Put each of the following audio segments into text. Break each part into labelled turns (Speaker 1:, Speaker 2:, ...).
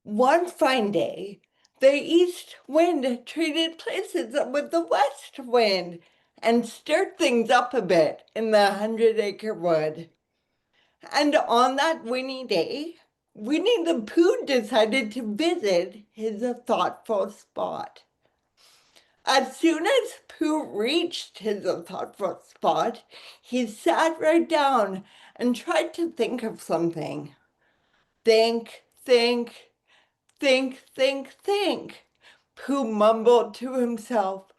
Speaker 1: One fine day, the east wind traded places with the west wind and stirred things up a bit in the 100-acre wood. And on that windy day, Winnie the Pooh decided to visit his thoughtful spot. As soon as Pooh reached his thoughtful spot, he sat right down and tried to think of something. Think, think, think. Pooh mumbled to himself,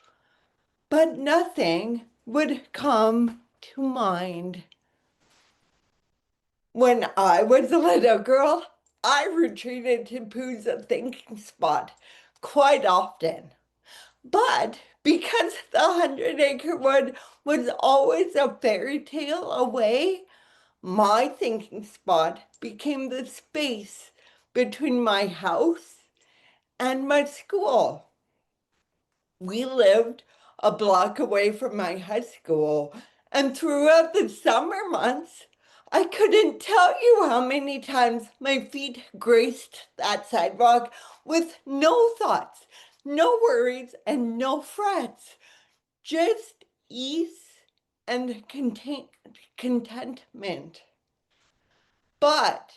Speaker 1: but nothing would come to mind. When I was a little girl, I retreated to Pooh's thinking spot quite often. But because the 100-acre wood was always a fairy tale away, my thinking spot became the space between my house and my school. We lived a block away from my high school, and throughout the summer months, I couldn't tell you how many times my feet graced that sidewalk with no thoughts, no worries, and no frets, just ease and contentment. But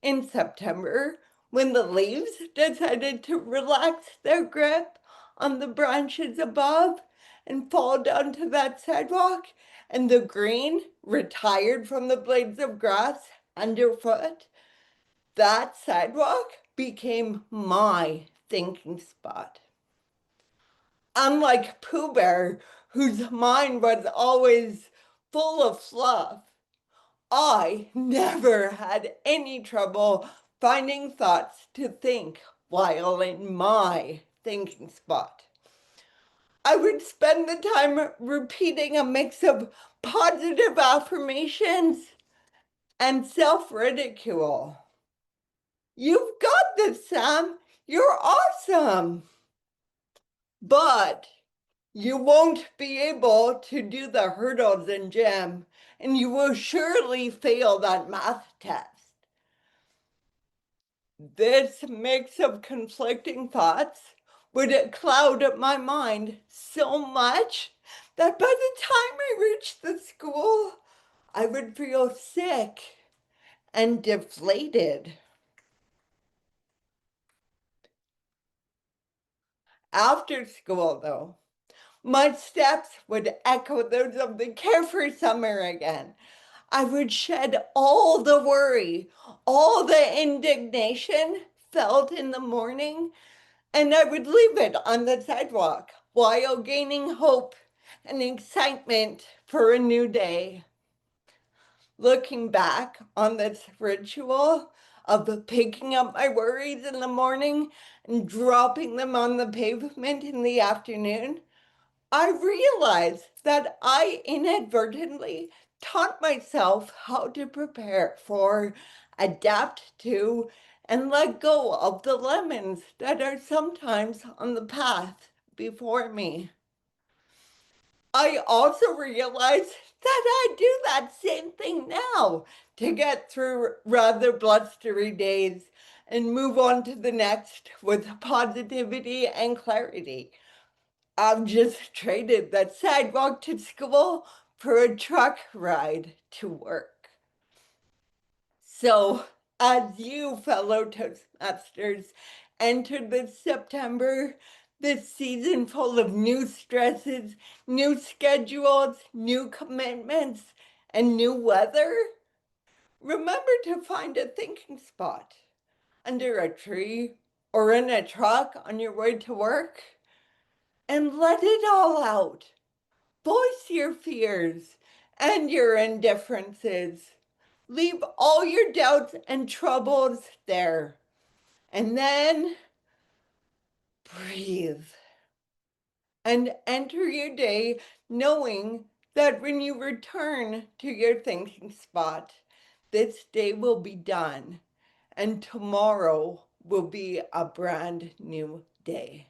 Speaker 1: in September, when the leaves decided to relax their grip on the branches above and fall down to that sidewalk, and the green retired from the blades of grass underfoot, that sidewalk became my thinking spot. Unlike Pooh Bear, whose mind was always full of fluff, I never had any trouble finding thoughts to think while in my thinking spot. I would spend the time repeating a mix of positive affirmations and self-ridicule. You've got this, Sam. You're awesome. But you won't be able to do the hurdles in gym, and you will surely fail that math test. This mix of conflicting thoughts would cloud my mind so much that by the time I reached the school, I would feel sick and deflated. After school, though, my steps would echo those of the carefree summer again. I would shed all the worry, all the indignation felt in the morning, and I would leave it on the sidewalk while gaining hope and excitement for a new day. Looking back on this ritual of picking up my worries in the morning and dropping them on the pavement in the afternoon, I realized that I inadvertently taught myself how to prepare for, adapt to, and let go of the lemons that are sometimes on the path before me. I also realized that I do that same thing now to get through rather blustery days and move on to the next with positivity and clarity. I've just traded that sidewalk to school for a truck ride to work. So, as you, fellow Toastmasters, enter this September, this season full of new stresses, new schedules, new commitments, and new weather, remember to find a thinking spot under a tree or in a truck on your way to work and let it all out. Voice your fears and your indifferences. Leave all your doubts and troubles there. And then breathe and enter your day knowing that when you return to your thinking spot, this day will be done and tomorrow will be a brand new day.